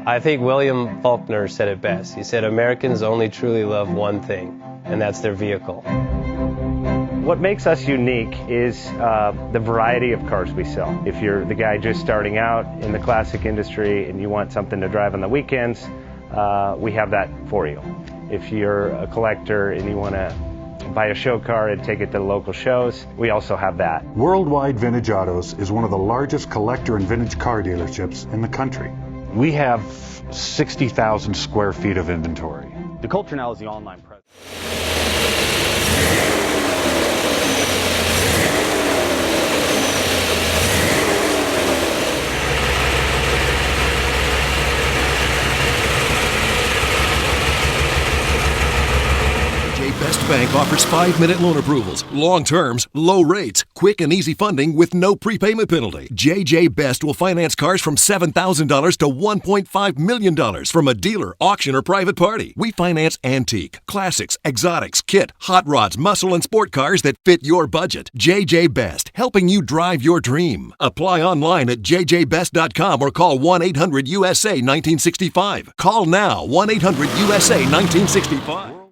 I think William Faulkner said it best. He said, Americans only truly love one thing, and that's their vehicle. What makes us unique is the variety of cars we sell. If you're the guy just starting out in the classic industry and you want something to drive on the weekends, we have that for you. If you're a collector and you want to buy a show car and take it to the local shows, we also have that. Worldwide Vintage Autos is one of the largest collector and vintage car dealerships in the country. We have 60,000 square feet of inventory. The culture now is the online presence. Best Bank offers 5-minute loan approvals, long terms, low rates, quick and easy funding with no prepayment penalty. JJ Best will finance cars from $7,000 to $1.5 million from a dealer, auction, or private party. We finance antique, classics, exotics, kit, hot rods, muscle, and sport cars that fit your budget. JJ Best, helping you drive your dream. Apply online at jjbest.com or call 1-800-USA-1965. Call now, 1-800-USA-1965.